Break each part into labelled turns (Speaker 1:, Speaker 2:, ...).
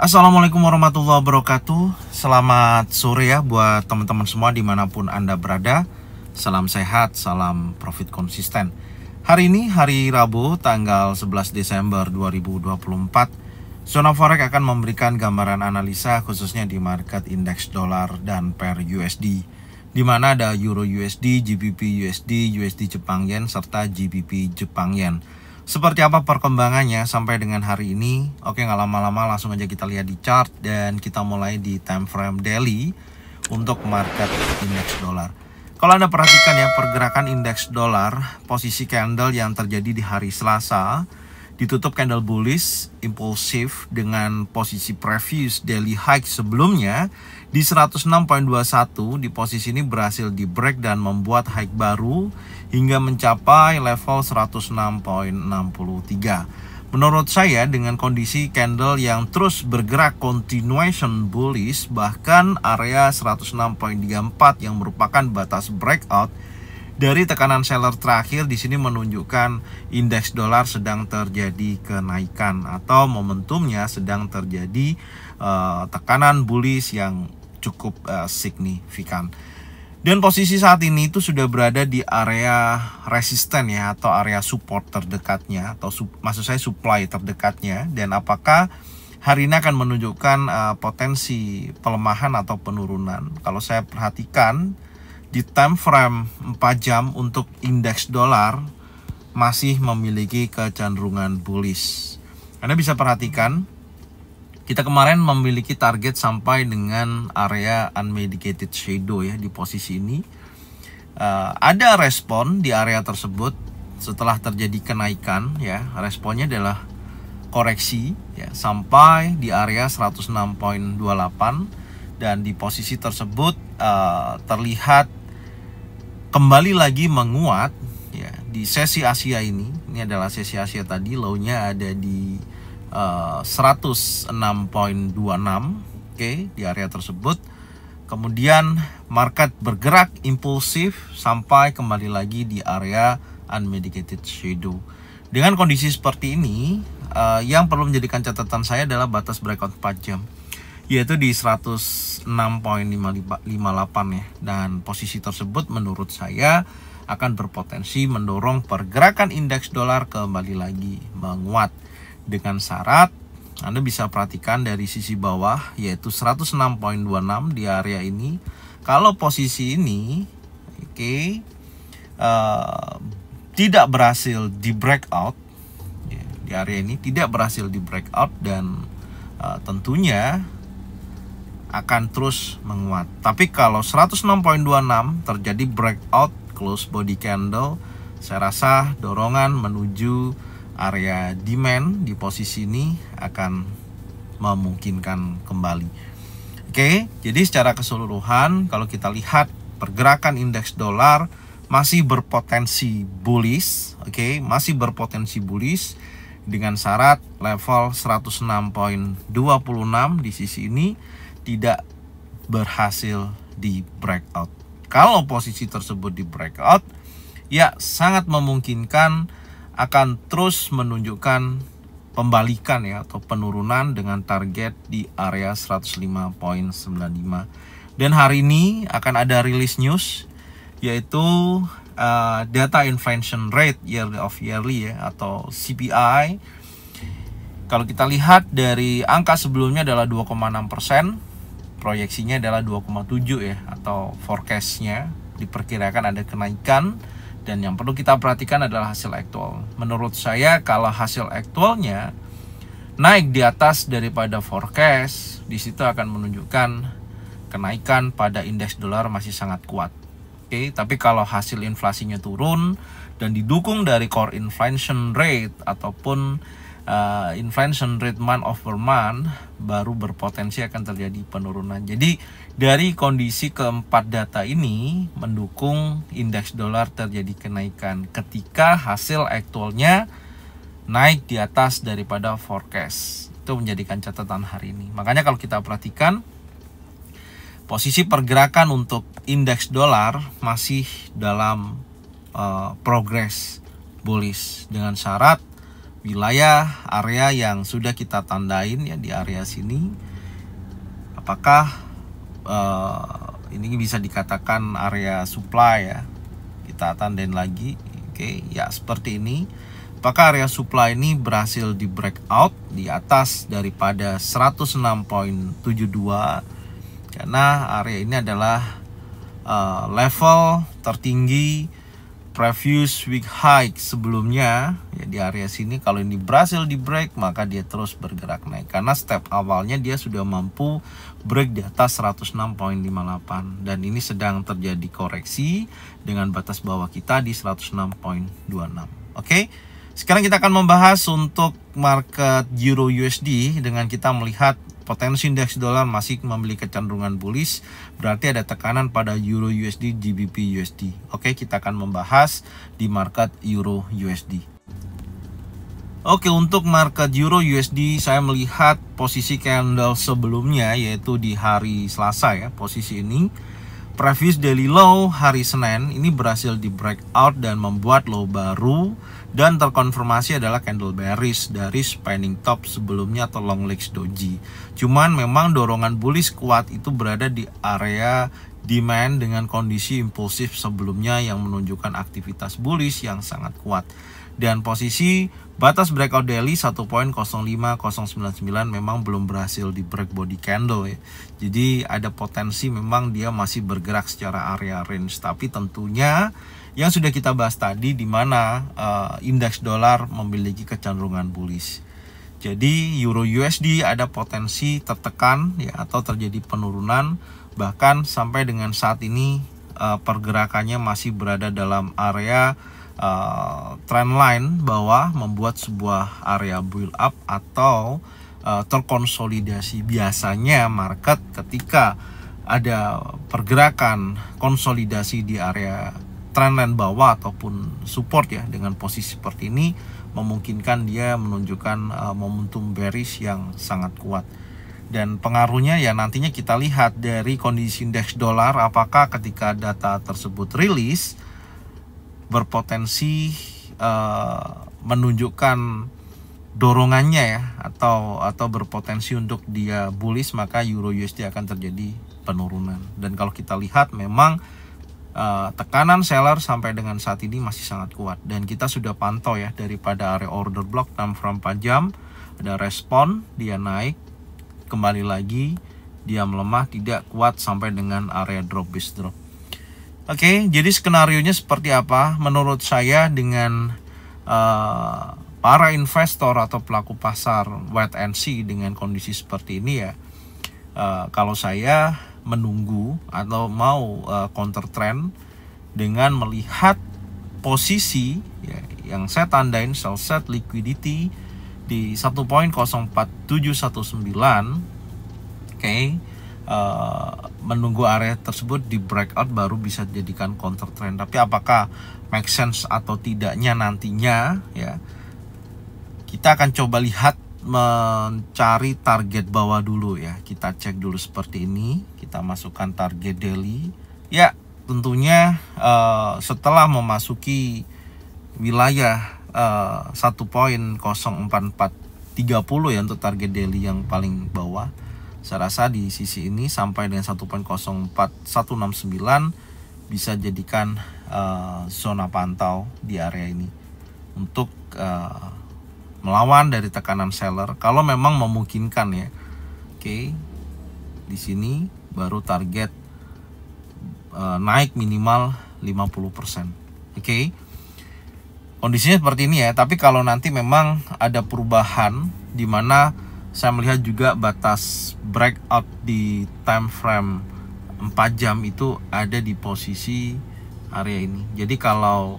Speaker 1: Assalamualaikum warahmatullahi wabarakatuh. Selamat sore ya buat teman-teman semua dimanapun Anda berada. Salam sehat, salam profit konsisten. Hari ini hari Rabu tanggal 11 Desember 2024. Zona Forex akan memberikan gambaran analisa khususnya di market indeks dolar dan pair USD, di mana ada Euro USD, GBP USD, USD Jepang Yen, serta GBP Jepang Yen. Seperti apa perkembangannya sampai dengan hari ini? Oke, nggak lama-lama langsung aja kita lihat di chart dan kita mulai di time frame daily untuk market indeks dolar. Kalau Anda perhatikan ya, pergerakan indeks dolar, posisi candle yang terjadi di hari Selasa ditutup candle bullish impulsif dengan posisi previous daily high sebelumnya di 106.21. Di posisi ini berhasil di break dan membuat high baru hingga mencapai level 106.63. Menurut saya dengan kondisi candle yang terus bergerak continuation bullish, bahkan area 106.34 yang merupakan batas breakout dari tekanan seller terakhir di sini menunjukkan indeks dolar sedang terjadi kenaikan atau momentumnya sedang terjadi tekanan bullish yang cukup signifikan. Dan posisi saat ini itu sudah berada di area resisten ya, atau area support terdekatnya, atau maksud saya supply terdekatnya. Dan apakah hari ini akan menunjukkan potensi pelemahan atau penurunan? Kalau saya perhatikan di time frame 4 jam untuk indeks dolar masih memiliki kecenderungan bullish. Anda bisa perhatikan kita kemarin memiliki target sampai dengan area unmedicated shadow ya di posisi ini. Ada respon di area tersebut setelah terjadi kenaikan ya. Responnya adalah koreksi ya sampai di area 106.28 dan di posisi tersebut terlihat kembali lagi menguat ya di sesi Asia ini. Ini adalah sesi Asia tadi, low-nya ada di 106.26. Oke, di area tersebut. Kemudian market bergerak impulsif sampai kembali lagi di area unmedicated shadow. Dengan kondisi seperti ini, yang perlu menjadikan catatan saya adalah batas breakout 4 jam, yaitu di 106.58 ya. Dan posisi tersebut menurut saya akan berpotensi mendorong pergerakan indeks dolar kembali lagi menguat. Dengan syarat Anda bisa perhatikan dari sisi bawah yaitu 106.26 di area ini. Kalau posisi ini tidak berhasil di breakout ya, di area ini tidak berhasil di breakout dan tentunya akan terus menguat. Tapi kalau 106.26 terjadi breakout close body candle, saya rasa dorongan menuju area demand di posisi ini akan memungkinkan kembali. Oke, jadi secara keseluruhan kalau kita lihat pergerakan indeks dolar masih berpotensi bullish, masih berpotensi bullish dengan syarat level 106.26 di sisi ini tidak berhasil di breakout. Kalau posisi tersebut di breakout, ya sangat memungkinkan akan terus menunjukkan pembalikan ya atau penurunan dengan target di area 105.95. Dan hari ini akan ada rilis news yaitu data inflation rate yearly ya atau CPI. Kalau kita lihat dari angka sebelumnya adalah 2,6%, proyeksinya adalah 2,7 ya atau forecastnya diperkirakan ada kenaikan. Dan yang perlu kita perhatikan adalah hasil aktual. Menurut saya kalau hasil aktualnya naik di atas daripada forecast, di situ akan menunjukkan kenaikan pada indeks dolar masih sangat kuat. Tapi kalau hasil inflasinya turun dan didukung dari core inflation rate ataupun inflation rate month over month, baru berpotensi akan terjadi penurunan. Jadi dari kondisi keempat data ini mendukung indeks dolar terjadi kenaikan ketika hasil aktualnya naik di atas daripada forecast. Itu menjadikan catatan hari ini. Makanya kalau kita perhatikan posisi pergerakan untuk indeks dolar masih dalam progress bullish dengan syarat wilayah area yang sudah kita tandain ya di area sini. Apakah ini bisa dikatakan area supply ya? Kita tandain lagi. Oke, ya seperti ini. Apakah area supply ini berhasil di breakout di atas daripada 106.72? Karena area ini adalah level tertinggi previous week high sebelumnya ya di area sini. Kalau ini berhasil di break, maka dia terus bergerak naik karena step awalnya dia sudah mampu break di atas 106.58 dan ini sedang terjadi koreksi dengan batas bawah kita di 106.26. Oke. Sekarang kita akan membahas untuk market Euro USD dengan kita melihat potensi indeks dolar masih memiliki kecenderungan bullish, berarti ada tekanan pada Euro USD, GBP USD. Oke, kita akan membahas di market Euro USD. Oke, untuk market Euro USD saya melihat posisi candle sebelumnya yaitu di hari Selasa ya. Posisi ini previous daily low hari Senin ini berhasil di breakout dan membuat low baru dan terkonfirmasi adalah candle bearish dari spanning top sebelumnya atau long legs doji. Cuman memang dorongan bullish kuat itu berada di area demand dengan kondisi impulsif sebelumnya yang menunjukkan aktivitas bullish yang sangat kuat. Dan posisi batas breakout daily 1.05099 memang belum berhasil di break body candle ya. Jadi ada potensi memang dia masih bergerak secara area range, tapi tentunya yang sudah kita bahas tadi di mana indeks dolar memiliki kecenderungan bullish. Jadi Euro USD ada potensi tertekan ya atau terjadi penurunan, bahkan sampai dengan saat ini pergerakannya masih berada dalam area trendline bawah, membuat sebuah area build up atau terkonsolidasi. Biasanya market ketika ada pergerakan konsolidasi di area trendline bawah ataupun support ya dengan posisi seperti ini memungkinkan dia menunjukkan momentum bearish yang sangat kuat. Dan pengaruhnya ya nantinya kita lihat dari kondisi indeks dolar, apakah ketika data tersebut rilis berpotensi menunjukkan dorongannya ya atau berpotensi untuk dia bullish, maka Euro USD akan terjadi penurunan. Dan kalau kita lihat memang tekanan seller sampai dengan saat ini masih sangat kuat dan kita sudah pantau ya daripada area order block 6 from 4 jam ada respon, dia naik kembali lagi, dia melemah, tidak kuat sampai dengan area drop base drop. Oke, jadi skenarionya seperti apa? Menurut saya dengan para investor atau pelaku pasar wait and see dengan kondisi seperti ini ya, kalau saya menunggu atau mau counter trend dengan melihat posisi ya, yang saya tandain sell set liquidity di 1.04719. Oke, menunggu area tersebut di breakout baru bisa dijadikan counter trend. Tapi apakah make sense atau tidaknya nantinya ya, kita akan coba lihat mencari target bawah dulu ya. Kita cek dulu seperti ini, kita masukkan target daily ya. Tentunya setelah memasuki wilayah 1.04430 ya untuk target daily yang paling bawah, saya rasa di sisi ini sampai dengan 1.04169 bisa jadikan zona pantau di area ini untuk melawan dari tekanan seller kalau memang memungkinkan ya. Oke, di sini baru target naik minimal 50%. Oke, kondisinya seperti ini ya. Tapi kalau nanti memang ada perubahan di mana saya melihat juga batas breakout di time frame 4 jam itu ada di posisi area ini. Jadi kalau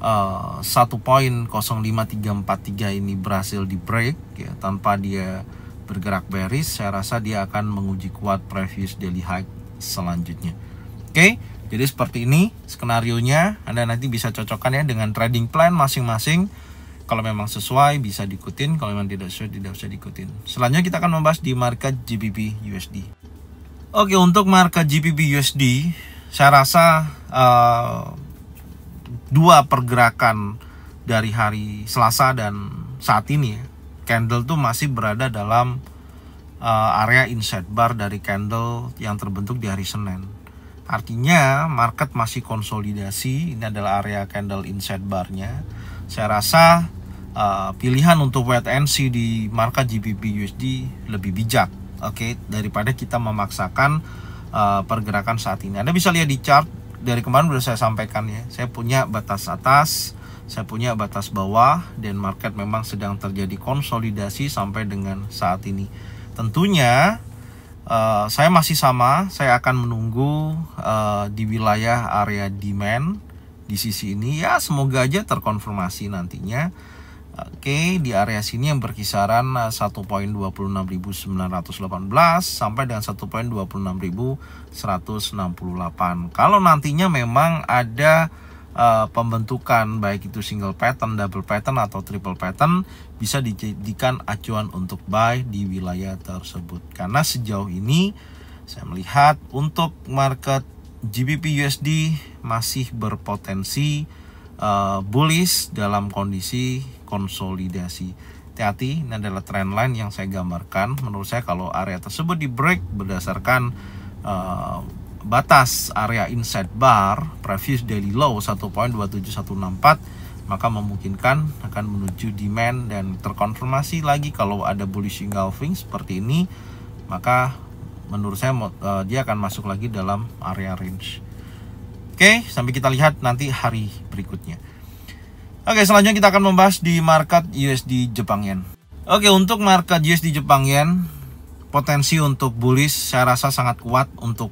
Speaker 1: 1.05343 ini berhasil di break ya, tanpa dia bergerak bearish, saya rasa dia akan menguji kuat previous daily high selanjutnya. Oke, jadi seperti ini skenarionya. Anda nanti bisa cocokkan ya dengan trading plan masing-masing. Kalau memang sesuai bisa diikutin, kalau memang tidak sesuai tidak usah diikutin. Selanjutnya kita akan membahas di market GBP USD. Oke, untuk market GBP USD saya rasa dua pergerakan dari hari Selasa dan saat ini ya, candle tuh masih berada dalam area inside bar dari candle yang terbentuk di hari Senin. Artinya market masih konsolidasi. Ini adalah area candle inside barnya. Saya rasa pilihan untuk wait and see di market GBP USD lebih bijak, oke, daripada kita memaksakan pergerakan saat ini. Anda bisa lihat di chart dari kemarin sudah saya sampaikan ya. Saya punya batas atas, saya punya batas bawah, dan market memang sedang terjadi konsolidasi sampai dengan saat ini. Tentunya saya masih sama, saya akan menunggu di wilayah area demand di sisi ini ya, semoga aja terkonfirmasi nantinya. Oke, di area sini yang berkisaran 1.26918 sampai dengan 1.26168. Kalau nantinya memang ada pembentukan baik itu single pattern, double pattern atau triple pattern, bisa dijadikan acuan untuk buy di wilayah tersebut. Karena sejauh ini saya melihat untuk market GBP USD masih berpotensi bullish dalam kondisi konsolidasi. Hati-hati, ini adalah trend line yang saya gambarkan. Menurut saya kalau area tersebut di break berdasarkan batas area inside bar previous daily low 1.27164, maka memungkinkan akan menuju demand dan terkonfirmasi lagi. Kalau ada bullish engulfing seperti ini, maka menurut saya dia akan masuk lagi dalam area range. Oke, sampai kita lihat nanti hari berikutnya. Oke, selanjutnya kita akan membahas di market USD Jepang Yen. Oke, untuk market USD Jepang Yen, potensi untuk bullish saya rasa sangat kuat untuk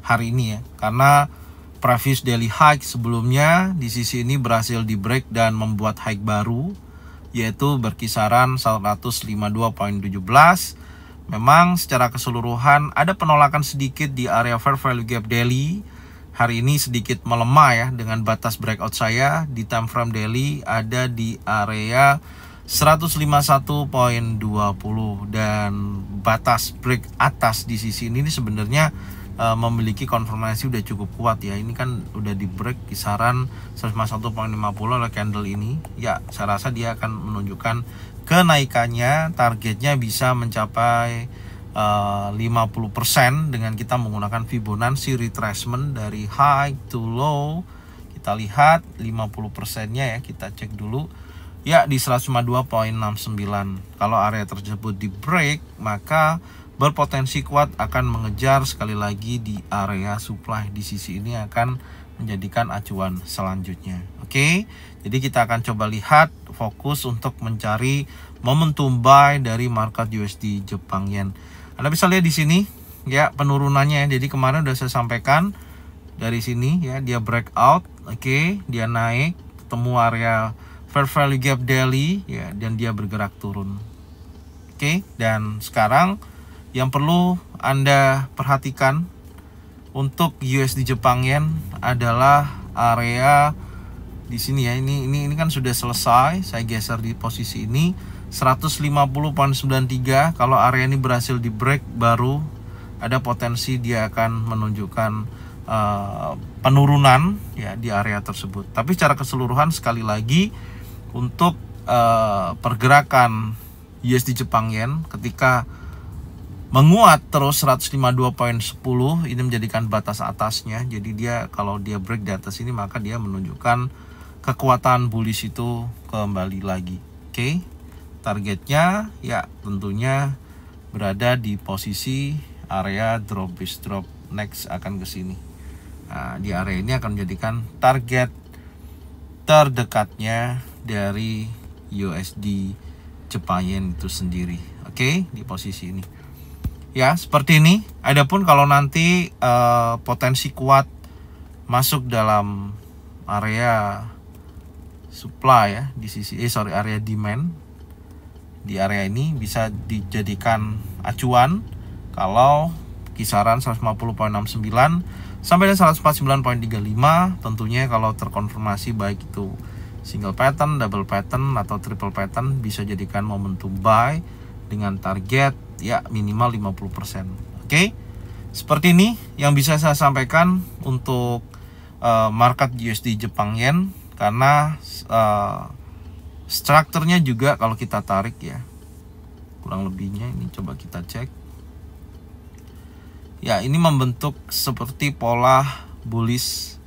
Speaker 1: hari ini ya, karena previous daily high sebelumnya di sisi ini berhasil di break dan membuat high baru, yaitu berkisaran 152.17. Memang secara keseluruhan ada penolakan sedikit di area fair value gap daily. Hari ini sedikit melemah ya, dengan batas breakout saya di time frame daily ada di area 151.20, dan batas break atas di sisi ini sebenarnya memiliki konfirmasi udah cukup kuat ya. Ini kan udah di break kisaran 151.50 oleh candle ini ya. Saya rasa dia akan menunjukkan kenaikannya, targetnya bisa mencapai 50% dengan kita menggunakan Fibonacci retracement dari high to low. Kita lihat 50%-nya ya, kita cek dulu ya di 152.69. Kalau area tersebut di break, maka berpotensi kuat akan mengejar sekali lagi di area supply di sisi ini, akan menjadikan acuan selanjutnya. Oke, jadi kita akan coba lihat, fokus untuk mencari momentum buy dari market USD Jepang Yen. Anda bisa lihat di sini ya penurunannya. Jadi kemarin udah saya sampaikan dari sini ya, dia breakout, oke, dia naik ketemu area fair value gap daily ya, dan dia bergerak turun. Oke, dan sekarang yang perlu Anda perhatikan untuk USD Jepang Yen adalah area di sini ya. Ini kan sudah selesai. Saya geser di posisi ini 150.93. Kalau area ini berhasil di break, baru ada potensi dia akan menunjukkan penurunan ya di area tersebut. Tapi secara keseluruhan sekali lagi untuk pergerakan USD Jepang Yen ketika menguat terus 152.10, ini menjadikan batas atasnya. Jadi dia kalau dia break di atas ini, maka dia menunjukkan kekuatan bullish itu kembali lagi. Oke, targetnya ya tentunya berada di posisi area drop base drop next akan ke sini. Nah, di area ini akan menjadikan target terdekatnya dari USD Jepang Yen itu sendiri. Oke, di posisi ini. Ya, seperti ini. Adapun kalau nanti potensi kuat masuk dalam area supply ya, di sisi area demand. Di area ini bisa dijadikan acuan kalau kisaran 150.69 sampai dengan 149.35. Tentunya kalau terkonfirmasi baik itu single pattern, double pattern atau triple pattern, bisa jadikan momentum buy dengan target ya minimal 50%. Oke, seperti ini yang bisa saya sampaikan untuk market USD Jepang Yen, karena Strukturnya juga kalau kita tarik ya, kurang lebihnya ini coba kita cek. Ya, ini membentuk seperti pola bullish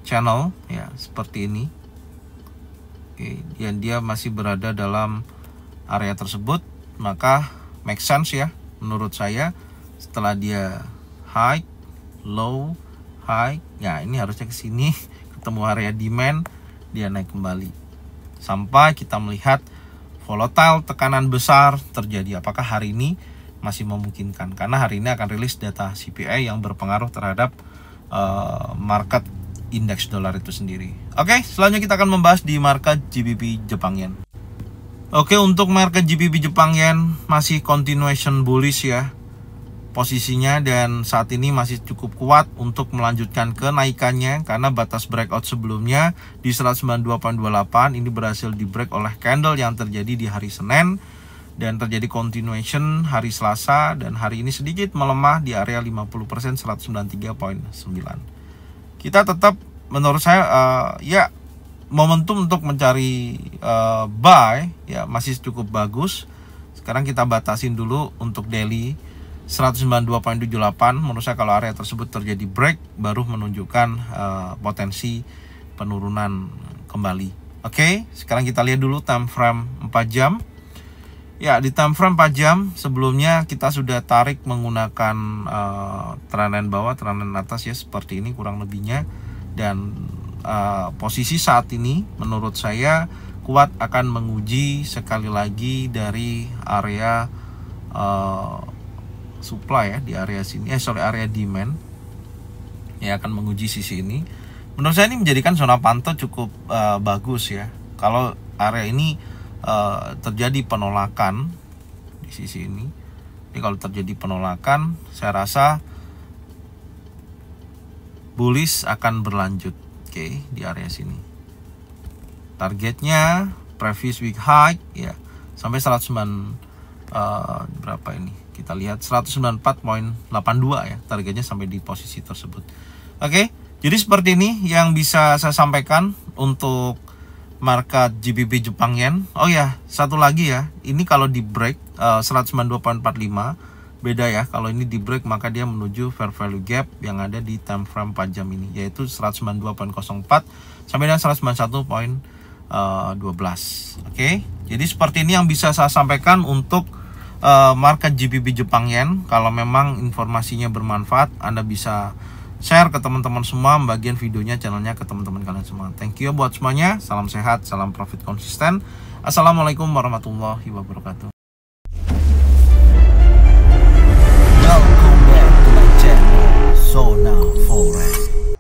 Speaker 1: channel ya, seperti ini. Oke, dan dia masih berada dalam area tersebut, maka make sense ya menurut saya. Setelah dia high, low, high, ya ini harusnya ke sini ketemu area demand, dia naik kembali sampai kita melihat volatile tekanan besar terjadi. Apakah hari ini masih memungkinkan? Karena hari ini akan rilis data CPI yang berpengaruh terhadap market indeks dolar itu sendiri. Oke, selanjutnya kita akan membahas di market GBP Jepang Yen. Oke, untuk market GBP Jepang Yen masih continuation bullish ya posisinya, dan saat ini masih cukup kuat untuk melanjutkan kenaikannya karena batas breakout sebelumnya di 192.28 ini berhasil di break oleh candle yang terjadi di hari Senin dan terjadi continuation hari Selasa, dan hari ini sedikit melemah di area 50% 193.9. Kita tetap menurut saya ya momentum untuk mencari buy ya masih cukup bagus. Sekarang kita batasin dulu untuk daily 192.78. Menurut saya kalau area tersebut terjadi break baru menunjukkan potensi penurunan kembali. Oke, sekarang kita lihat dulu time frame 4 jam. Ya, di time frame 4 jam sebelumnya kita sudah tarik menggunakan trendline bawah, trendline atas ya, seperti ini kurang lebihnya. Dan posisi saat ini menurut saya kuat akan menguji sekali lagi dari area supply ya, di area sini area demand ya, akan menguji sisi ini. Menurut saya ini menjadikan zona pantau cukup bagus ya. Kalau area ini terjadi penolakan di sisi ini, jadi kalau terjadi penolakan saya rasa bullish akan berlanjut. Oke, di area sini targetnya previous week high ya sampai 109 berapa ini, kita lihat 194.82 ya targetnya sampai di posisi tersebut. Oke, jadi seperti ini yang bisa saya sampaikan untuk market GBP Jepang Yen. Oh ya, satu lagi ya, ini kalau di break 192.45 beda ya. Kalau ini di break maka dia menuju fair value gap yang ada di time frame 4 jam ini, yaitu 192.04 sampai dengan 191.12. Oke, jadi seperti ini yang bisa saya sampaikan untuk market GBP Jepang Yen. Kalau memang informasinya bermanfaat, Anda bisa share ke teman-teman semua, bagian videonya, channelnya ke teman-teman kalian semua. Thank you buat semuanya. Salam sehat, salam profit konsisten. Assalamualaikum warahmatullahi wabarakatuh.